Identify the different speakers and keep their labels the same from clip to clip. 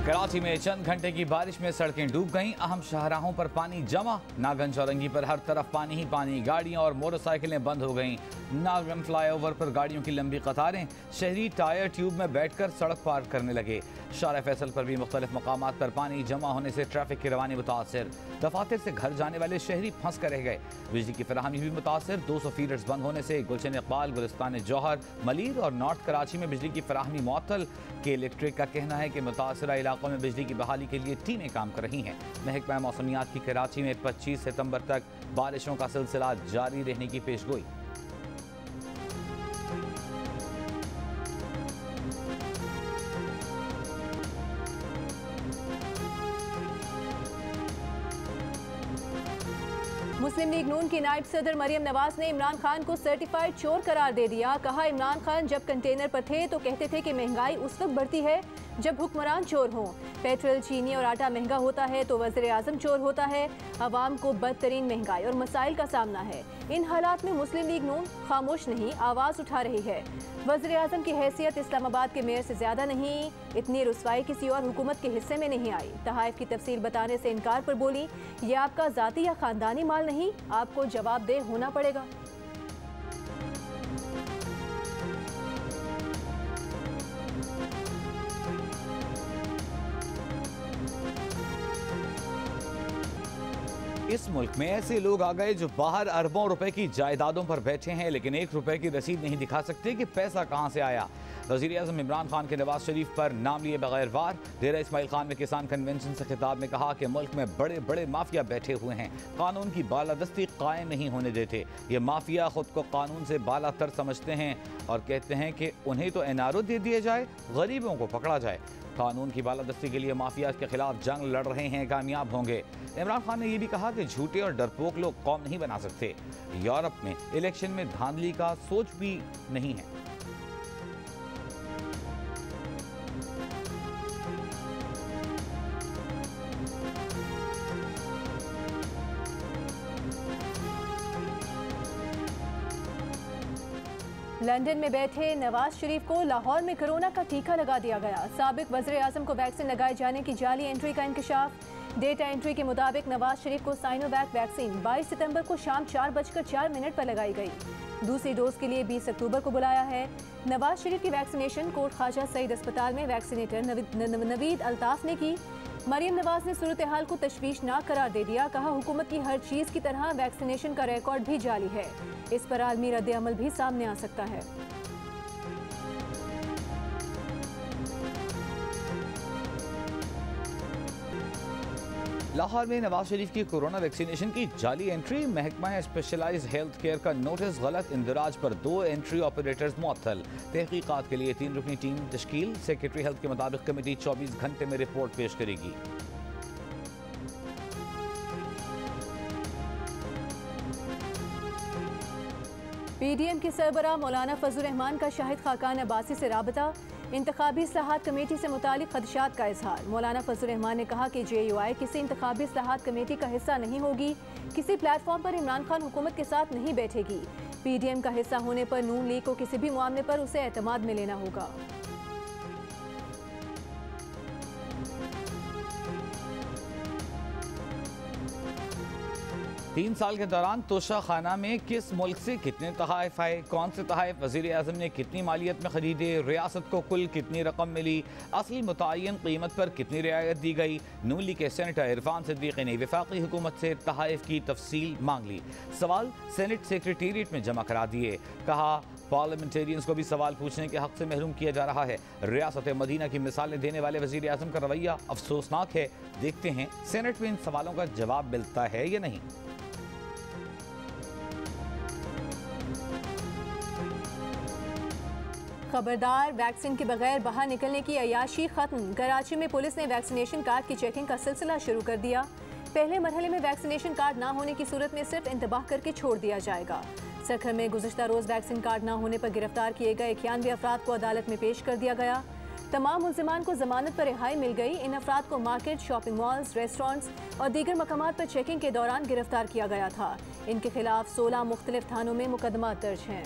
Speaker 1: कराची में चंद घंटे की बारिश में सड़कें डूब गईं। अहम शाहराहों पर पानी जमा। नागन चौरंगी पर हर तरफ पानी ही पानी। गाड़ियां और मोटरसाइकिलें बंद हो गईं। नागन फ्लाईओवर पर गाड़ियों की लंबी कतारें। शहरी टायर ट्यूब में बैठकर सड़क पार करने लगे। शारा फैसल पर भी मुख्तलिफ मकामात पर पानी जमा होने से ट्रैफिक की रवानी मुतासर। दफातर से घर जाने वाले शहरी फंस कर रह गए। बिजली की फराहमी भी मुतासर। 200 फीडर्स बंद होने से गुलशन इकबाल, गुलिस्तान जौहर, मलीर और नॉर्थ कराची में बिजली की फराहमी मुअत्तल। के इलेक्ट्रिक का कहना है कि मुतासरा इलाकों में बिजली की बहाली के लिए टीमें काम कर रही हैं। महकमा मौसमियात की कराची में 25 सितंबर तक बारिशों का सिलसिला जारी रहने की पेशगोई।
Speaker 2: मुस्लिम लीग नून की नायब सदर मरियम नवाज ने इमरान खान को सर्टिफाइड चोर करार दे दिया। कहा, इमरान खान जब कंटेनर पर थे तो कहते थे कि महंगाई उस वक्त बढ़ती है जब हुक्मरान चोर हों। पेट्रोल, चीनी और आटा महंगा होता है तो वज़ीर आज़म चोर होता है। अवाम को बदतरीन महंगाई और मसाइल का सामना है। इन हालात में मुस्लिम लीग नून खामोश नहीं, आवाज़ उठा रही है। वज़ीर आज़म की हैसियत इस्लामाबाद के मेयर से ज़्यादा नहीं। इतनी रुसवाई किसी और हुकूमत के हिस्से में नहीं आई। तहाइफ की तफसील बताने से इनकार पर बोली, ये आपका ज़ाती या ख़ानदानी माल नहीं, आपको जवाबदेह होना पड़ेगा।
Speaker 1: इस मुल्क में ऐसे लोग आ गए जो बाहर अरबों रुपए की जायदादों पर बैठे हैं, लेकिन 1 रुपए की रसीद नहीं दिखा सकते कि पैसा कहां से आया। वज़ीर आज़म इमरान खान के नवाज शरीफ पर नाम लिए बगैर वार। डेरा इस्माइल खान में किसान कन्वेंशन से खिताब में कहा कि मुल्क में बड़े बड़े माफिया बैठे हुए हैं, कानून की बालादस्ती कायम नहीं होने देते। ये माफिया खुद को कानून से बालातर समझते हैं और कहते हैं कि उन्हें तो एनआरओ दे दिए जाए, गरीबों को पकड़ा जाए। कानून की बालादस्ती के लिए माफिया के खिलाफ जंग लड़ रहे हैं, कामयाब होंगे। इमरान खान ने यह भी कहा कि झूठे और डरपोक लोग कौम नहीं बना सकते। यूरोप में इलेक्शन में धांधली का सोच भी नहीं है।
Speaker 2: लंदन में बैठे नवाज शरीफ को लाहौर में कोरोना का टीका लगा दिया गया। साबिक वज़ीर आज़म को वैक्सीन लगाए जाने की जाली एंट्री का इंकशाफ। डेटा एंट्री के मुताबिक नवाज शरीफ को साइनोवैक वैक्सीन 22 सितंबर को शाम 4:04 पर लगाई गई। दूसरी डोज के लिए 20 अक्टूबर को बुलाया है। नवाज शरीफ की वैक्सीनेशन कोट ख्वाजा सईद अस्पताल में वैक्सीनेटर नवीद अल्ताफ ने की। मरियम नवाज ने सूरत हाल को तशवीशनाक करार दे दिया। कहा, हुकूमत की हर चीज़ की तरह वैक्सीनेशन का रिकॉर्ड भी जाली है। इस पर आलमी रद्द अमल भी सामने आ सकता है।
Speaker 1: लाहौर में नवाज शरीफ की कोरोना वैक्सीनेशन की जाली एंट्री। महकमा स्पेशलाइज्ड हेल्थ केयर का नोटिस। गलत इंदराज पर 2 एंट्री ऑपरेटर्स मुअत्तल। तहकीकात के लिए 3 रुकनी टीम तश्कील। सेक्रेटरी हेल्थ के मुताबिक कमेटी 24 घंटे में रिपोर्ट पेश करेगी।
Speaker 2: पीडीएम के सरबराह मौलाना फजल रहमान का शाहिद खाकान अब्बासी से राबता। इंतखाबी इस्लाहात कमेटी से मुतालिक खदशात का इजहार। मौलाना फजल रहमान ने कहा कि JUI किसी इंतखाबी इस्लाहात कमेटी का हिस्सा नहीं होगी। किसी प्लेटफॉर्म पर इमरान खान हुकूमत के साथ नहीं बैठेगी। PDM का हिस्सा होने पर नून लीग को किसी भी मामले पर उसे एतमाद में लेना होगा।
Speaker 1: 3 साल के दौरान तोशा खाना में किस मुल्क से कितने तहाइफ आए, कौन से तहाइफ वज़ीर आज़म ने कितनी मालियत में खरीदे, रियासत को कुल कितनी रकम मिली, असली मुतय्यन कीमत पर कितनी रियायत दी गई। नून लीग के सेनेटर इरफान सिद्दीकी ने वफाकी हुकूमत से तहाइफ की तफसील मांग ली। सवाल सेनेट सेक्रेटेरिएट में जमा करा दिए। कहा, पार्लियामेंटेरियंस को भी सवाल पूछने के हक से महरूम किया जा रहा है। रियासत मदीना की मिसालें देने वाले वज़ीर आज़म का रवैया अफसोसनाक है। देखते हैं सेनेट में इन सवालों का जवाब मिलता है या नहीं।
Speaker 2: खबरदार, वैक्सीन के बगैर बाहर निकलने की अयाशी खत्म। कराची में पुलिस ने वैक्सीनेशन कार्ड की चेकिंग का सिलसिला शुरू कर दिया। पहले मरहले में वैक्सीनेशन कार्ड ना होने की सूरत में सिर्फ इंतबाह करके छोड़ दिया जाएगा। सखर में गुज़िश्ता रोज़ वैक्सीन कार्ड ना होने पर गिरफ्तार किए गए 91 अफराद को अदालत में पेश कर दिया गया। तमाम मुल्ज़िमान को जमानत पर रिहाई मिल गई। इन अफराद को मार्केट, शॉपिंग मॉल्स, रेस्टोरेंट्स और दीगर मकामात पर चेकिंग के दौरान गिरफ्तार किया गया था। इनके खिलाफ 16 मुख्तलिफ थानों में मुकदमा दर्ज हैं।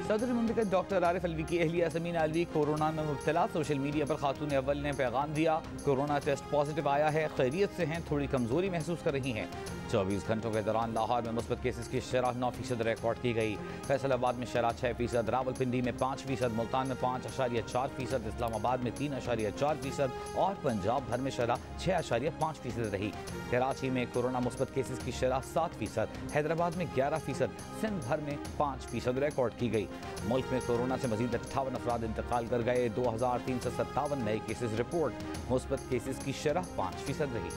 Speaker 1: सदर मुमलिकत डॉक्टर आरिफ अलवी की अहलिया समीना अलवी कोरोना में मुब्तला। सोशल मीडिया पर खातून अव्वल ने पैगाम दिया, कोरोना टेस्ट पॉजिटिव आया है, खैरियत से हैं, थोड़ी कमजोरी महसूस कर रही हैं। 24 घंटों के दौरान लाहौर में मुस्बत केसेस की शरह 9% रिकॉर्ड की गई। फैसलाबाद में शरह 6%, रावलपिंडी में 5%, मुल्तान में 5.4%, इस्लामाबाद में 3.4% और पंजाब भर में शरह 6.5% रही। कराची में कोरोना मुस्बत केसेस की शरह 7%, हैदराबाद में 11%, सिंध भर में 5% रिकॉर्ड की गई। मुल्क में कोरोना से मजीद 58 अफराद इंतकाल कर गए। 2357 नए केसेस रिपोर्ट। मुस्बत केसेस की शरह 5% रही।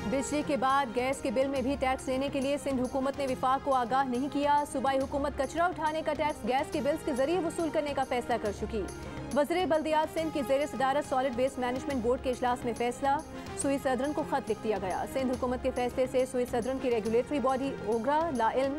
Speaker 2: बिजली के बाद गैस के बिल में भी टैक्स लेने के लिए सिंध हुकूमत ने विफाक को आगाह नहीं किया। सूबाई हुकूमत कचरा उठाने का टैक्स गैस के बिल्स के जरिए वसूल करने का फैसला कर चुकी। वज़ीर बल्दियात सिंध की ज़ेर सदारत सॉलिड वेस्ट मैनेजमेंट बोर्ड के इजलास में फैसला। सुई सदरन को खत लिख दिया गया। सिंध हुकूमत के फैसले से सुई सदरन की रेगुलेटरी बॉडी ओगरा लाइल्म।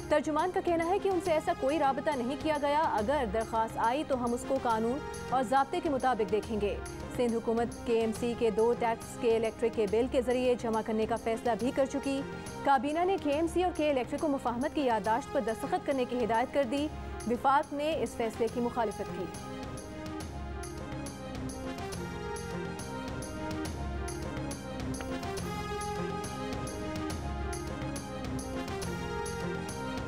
Speaker 2: तर्जुमान का कहना है कि उनसे ऐसा कोई राबता नहीं किया गया। अगर दरख्वास्त आई तो हम उसको कानून और ज़ाब्ते के मुताबिक देखेंगे। सिंध हुकूमत KMC के 2 टैक्स के इलेक्ट्रिक के बिल के जरिए जमा करने का फैसला भी कर चुकी। काबीना ने KMC और के इलेक्ट्रिक को मुफाहमत की याददाश्त पर दस्तखत करने की हिदायत कर दी। विफाक ने इस फैसले की मुखालिफत की।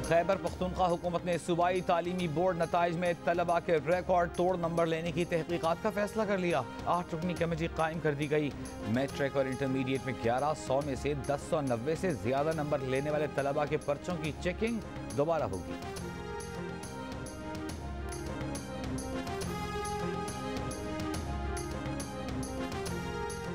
Speaker 1: खैबर पख्तूनख्वा हुकूमत ने सूबाई तालीमी बोर्ड नताइज में तलबा के रिकॉर्ड तोड़ नंबर लेने की तहकीकात का फैसला कर लिया। 8 रुकनी कमेटी कायम कर दी गई। मैट्रिक और इंटरमीडिएट में 1100 में से 1090 से ज्यादा नंबर लेने वाले तलबा के पर्चों की चेकिंग दोबारा होगी।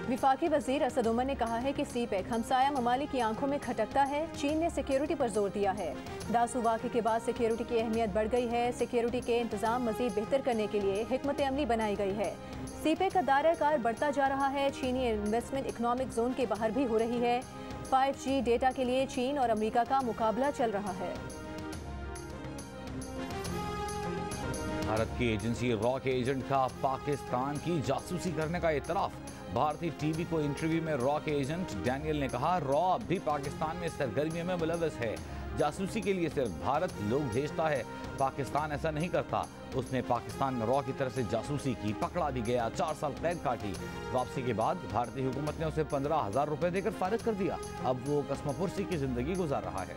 Speaker 2: विफाकी वजीर असद उमर ने कहा है कि CPEC हमसाया ममालिक की आंखों में खटकता है। चीन ने सिक्योरिटी पर जोर दिया है। दासू वाक़े के बाद सिक्योरिटी की अहमियत बढ़ गई है। सिक्योरिटी के इंतजाम मजीद बेहतर करने के लिए हिकमत अमली बनाई गई है। CPEC का दायरा कार बढ़ता जा रहा है। चीनी इन्वेस्टमेंट इकनॉमिक जोन के बाहर भी हो रही है। 5G डेटा के लिए चीन और अमेरिका का मुकाबला चल रहा है।
Speaker 1: भारत की एजेंसी रॉ के एजेंट का पाकिस्तान की जासूसी करने का इतराफ। भारतीय टीवी को इंटरव्यू में रॉ के एजेंट डैनियल ने कहा, रॉ अब भी पाकिस्तान में सरगर्मियों में मुलव्वस है। जासूसी के लिए सिर्फ भारत लोग भेजता है, पाकिस्तान ऐसा नहीं करता। उसने पाकिस्तान में रॉ की तरफ से जासूसी की, पकड़ा भी गया, 4 साल कैद काटी। वापसी के बाद भारतीय हुकूमत ने उसे 15,000 रुपए देकर फारिग कर दिया। अब वो कसमपुरसी की जिंदगी गुजार रहा है।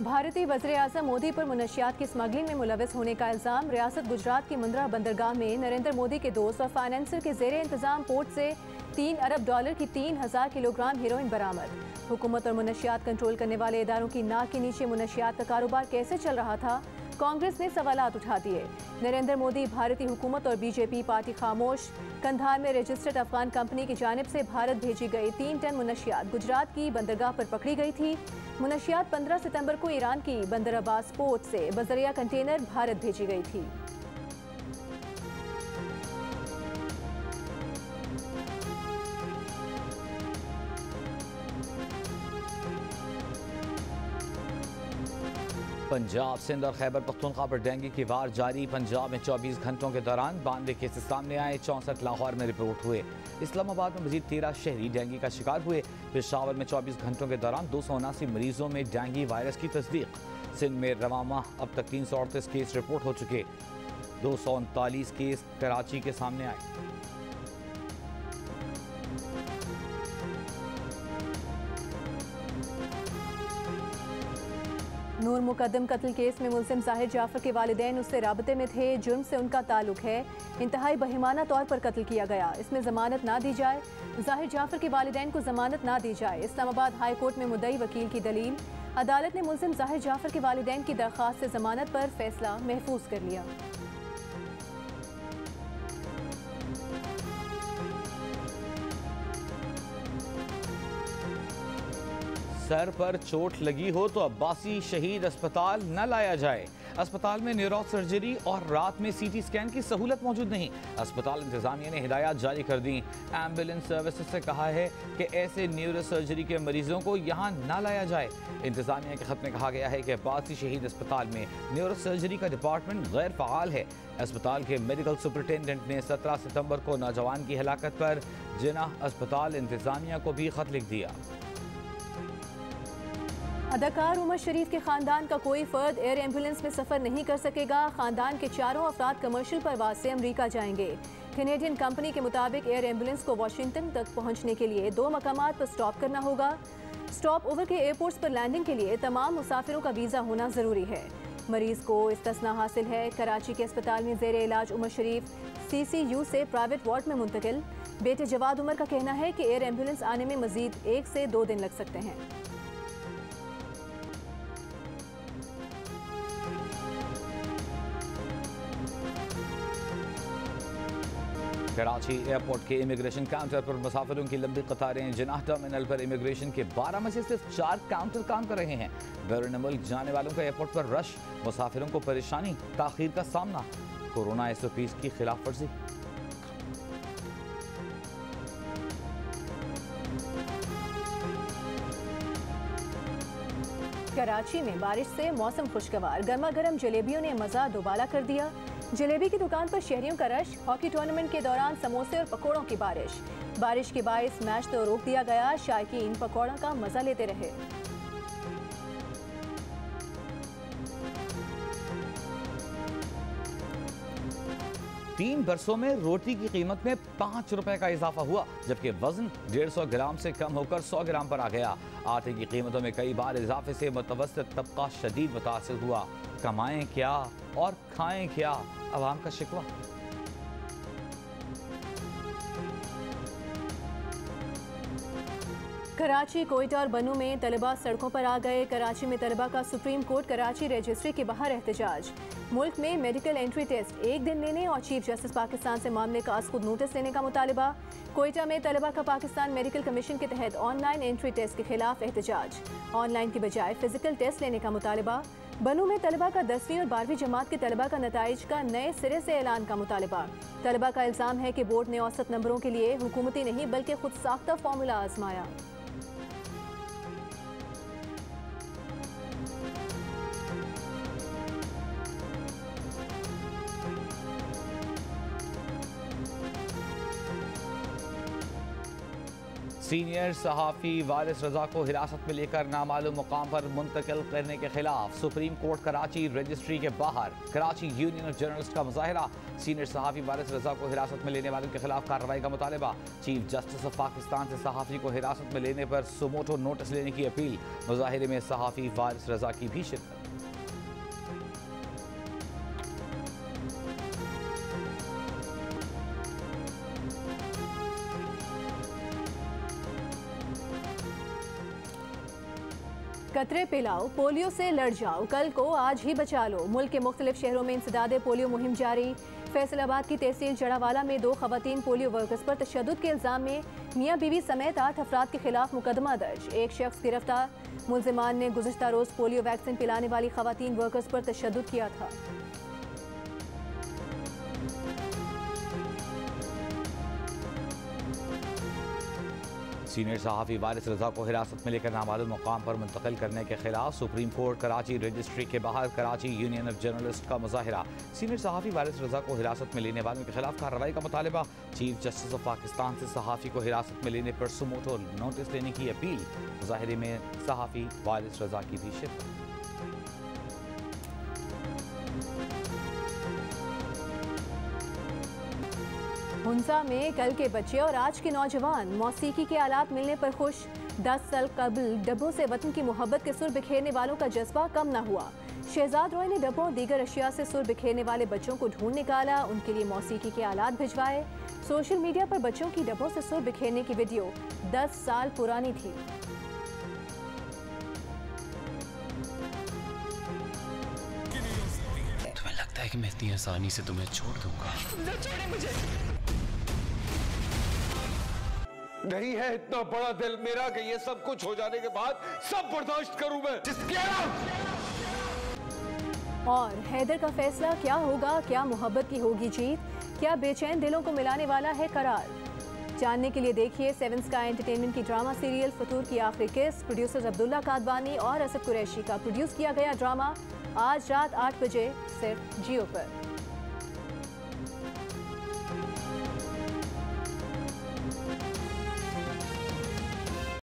Speaker 2: भारतीय वज़ीर आज़म मोदी पर मुनशियात की स्मगलिंग में मुलविस होने का इल्ज़ाम। रियासत गुजरात की मुंद्रा बंदरगाह में नरेंद्र मोदी के दोस्त और फाइनेंसर के ज़ेरे इंतज़ाम पोर्ट से $3 अरब की 3000 किलोग्राम हेरोइन बरामद। हुकूमत और मुनशियात कंट्रोल करने वाले इदारों की नाक के नीचे मुनशियात का कारोबार कैसे चल रहा था, कांग्रेस ने सवालात उठा दिए। नरेंद्र मोदी, भारतीय हुकूमत और BJP पार्टी खामोश। कंधार में रजिस्टर्ड अफगान कंपनी की जानिब से भारत भेजी गई 3 टन मुनशियात गुजरात की बंदरगाह पर पकड़ी गई थी। मुनशियात 15 सितंबर को ईरान की बंदर अब्बास पोर्ट से बजरिया कंटेनर भारत भेजी गई थी।
Speaker 1: पंजाब, सिंध और खैबर पख्तूनख्वा पर डेंगू की वार जारी। पंजाब में 24 घंटों के दौरान 92 केसेस सामने आए। 64 लाहौर में रिपोर्ट हुए। इस्लामाबाद में मजीद 13 शहरी डेंगू का शिकार हुए। पेशावर में 24 घंटों के दौरान 279 मरीजों में डेंगू वायरस की तस्दीक। सिंध में रवां माह अब तक 338 केस रिपोर्ट हो चुके। 239 केस कराची के सामने आए।
Speaker 2: नूर मुकद्दम कत्ल केस में मुलजिम जाहिर जाफर के वालिदैन उससे राबते में थे। जुर्म से उनका ताल्लुक है। इंतहाई बहिमाना तौर पर कत्ल किया गया। इसमें जमानत ना दी जाए। जाहिर जाफर के वालिदैन को जमानत ना दी जाए। इस्लामाबाद हाई कोर्ट में मुद्दई वकील की दलील। अदालत ने मुलजिम जाहिर जाफर के वालिदैन की दरख्वास्त से जमानत पर फैसला महफूज कर लिया।
Speaker 1: सर पर चोट लगी हो तो अब्बासी शहीद अस्पताल न लाया जाए। अस्पताल में न्यूरो सर्जरी और रात में CT स्कैन की सहूलत मौजूद नहीं। अस्पताल इंतजामिया ने हिदायत जारी कर दी। एम्बुलेंस सर्विसेज से कहा है कि ऐसे न्यूरो सर्जरी के मरीजों को यहाँ ना लाया जाए। इंतजामिया के खत में कहा गया है कि बासी शहीद अस्पताल में न्यूरो सर्जरी का डिपार्टमेंट गैर फ़ाल है। अस्पताल के मेडिकल सुपरिटेंडेंट ने 17 सितंबर को नौजवान की हलाकत पर जिन्ना अस्पताल इंतजामिया को भी खत लिख दिया।
Speaker 2: अदाकार उमर शरीफ के खानदान का कोई फर्द एयर एम्बुलेंस में सफर नहीं कर सकेगा। खानदान के चारों अफराद कमर्शियल परवाज से अमरीका जाएंगे। कैनेडियन कंपनी के मुताबिक एयर एम्बुलेंस को वाशिंगटन तक पहुंचने के लिए 2 मकामात पर स्टॉप करना होगा। स्टॉप ओवर के एयरपोर्ट्स पर लैंडिंग के लिए तमाम मुसाफिरों का वीज़ा होना ज़रूरी है। मरीज को इस्तिस्ना हासिल है। कराची के अस्पताल में ज़ेर इलाज उमर शरीफ CCU से प्राइवेट वार्ड में मुंतकिल। बेटे जवाद उमर का कहना है कि एयर एम्बुलेंस आने में मजीद 1 से 2 दिन लग सकते हैं।
Speaker 1: कराची एयरपोर्ट के इमिग्रेशन काउंटर पर मुसाफिरों की लंबी कतारें। जिनाह टर्मिनल पर इमिग्रेशन के 12 में से सिर्फ 4 काउंटर काम कर रहे हैं। बैरून मुल्क जाने वालों का एयरपोर्ट पर रश, मुसाफिरों को परेशानी, ताखीर का सामना, कोरोना SOPs की खिलाफ वर्जी।
Speaker 2: कराची में बारिश से मौसम खुशगवार। गर्मा गर्म जलेबियों ने मजा दोबाला कर दिया। जलेबी की दुकान पर शहरियों का रश। हॉकी टूर्नामेंट के दौरान समोसे और पकौड़ों की बारिश। बारिश के बायस मैच तो रोक दिया गया। शायकीन पकौड़ों का मजा लेते रहे।
Speaker 1: तीन बरसों में रोटी की कीमत में 5 रुपए का इजाफा हुआ, जबकि वजन 150 ग्राम से कम होकर 100 ग्राम पर आ गया। आटे की कीमतों में कई बार इजाफे से मुतवस्सित तबका शदीद मुतासिर हुआ। कमाएं क्या और खाएं क्या, अवाम का शिकवा।
Speaker 2: कराची, कोयटा और बनू में तलबा सड़कों पर आ गए। कराची में तलबा का सुप्रीम कोर्ट कराची रजिस्ट्री के बाहर एहतजाज। मुल्क में मेडिकल एंट्री टेस्ट 1 दिन लेने और चीफ जस्टिस पाकिस्तान से मामले का आज खुद नोटिस लेने का मुतालबा। कोयटा में तलबा का पाकिस्तान मेडिकल कमीशन के तहत ऑनलाइन एंट्री टेस्ट के खिलाफ एहतजाज। ऑनलाइन की बजाय फिजिकल टेस्ट लेने का मुतालबा। बनू में तलबा का 10वीं और 12वीं जमात के तलबा का नताइज का नए सिरे से ऐलान का मुतालबा। तलबा का इल्ज़ाम है कि बोर्ड ने औसत नंबरों के लिए हुकूमती नहीं बल्कि खुद साख्ता फार्मूला आजमाया।
Speaker 1: सीनियर सहाफ़ी वारिस रजा को हिरासत में लेकर नामालूम मुकाम पर मुंतकिल करने के खिलाफ सुप्रीम कोर्ट कराची रजिस्ट्री के बाहर कराची यूनियन ऑफ जर्नलिस्ट का मुजाहिरा। सीनियर सहाफ़ी वारिस रजा को हिरासत में लेने वालों के खिलाफ कार्रवाई का मुतालबा। चीफ जस्टिस ऑफ पाकिस्तान से सहाफ़ी को हिरासत में लेने पर सुमोटो नोटिस लेने की अपील। मुजाहिरे में सहाफ़ी वारिस रजा की भी शिरकत।
Speaker 2: कतरे पिलाओ, पोलियो से लड़ जाओ, कल को आज ही बचा लो। मुल्क के मुख्तलिफ शहरों में इंसदादे पोलियो मुहिम जारी। फैसलाबाद की तहसील जड़ावाला में 2 खवातीन पोलियो वर्कर्स पर तशद्दुद के इल्ज़ाम में मियाँ बीवी समेत 8 अफराद के खिलाफ मुकदमा दर्ज। 1 शख्स गिरफ्तार। मुलजिमान ने गुज़िश्ता रोज़ पोलियो वैक्सीन पिलाने वाली खवातीन वर्कर्स पर तशद्दुद किया था।
Speaker 1: सीनियर सहाफ़ी वारिस रजा को हिरासत में लेकर नामालूम मुकाम पर मुंतकिल करने के खिलाफ सुप्रीम कोर्ट कराची रजिस्ट्री के बाहर कराची यूनियन ऑफ जर्नलिस्ट का मुजाहिरा। सीनियर सहाफ़ी वारिस रजा को हिरासत में लेने वालों के खिलाफ कार्रवाई का मुतालबा। चीफ जस्टिस ऑफ पाकिस्तान से सहाफ़ी को हिरासत में लेने पर सुमोटो नोटिस लेने की अपील। मुजाहिरे में सहाफ़ी वारिस रजा की भी शिरकत।
Speaker 2: हुंसा में कल के बच्चे और आज के नौजवान मौसीकी के आलात मिलने पर खुश। 10 साल कबल डब्बों से वतन की मोहब्बत के सुर बिखेरने वालों का जज्बा कम न हुआ। शहजाद रॉय ने डब्बों और दीगर अशिया से सुर बिखेरने वाले बच्चों को ढूंढ निकाला, उनके लिए मौसीकी के आलात भिजवाए। सोशल मीडिया पर बच्चों की डब्बों से सुर बिखेरने की वीडियो 10 साल पुरानी थी।
Speaker 3: तुम्हें लगता है कि मैं इतनी आसानी से तुम्हें छोड़ दूंगा?
Speaker 4: छोड़े मुझे।
Speaker 5: नहीं है इतना बड़ा दिल मेरा कि ये सब कुछ हो जाने के बाद सब बर्दाश्त करूं मैं।
Speaker 2: और हैदर का फैसला क्या होगा, क्या मोहब्बत की होगी जीत, क्या बेचैन दिलों को मिलाने वाला है करार। जानने के लिए देखिए 7 स्काई एंटरटेनमेंट की ड्रामा सीरियल फतूर की आखिरी किस्त। प्रोड्यूसर्स अब्दुल्ला कादवानी और असद कुरैशी का प्रोड्यूस किया गया ड्रामा आज रात 8 बजे सिर्फ जियो पर।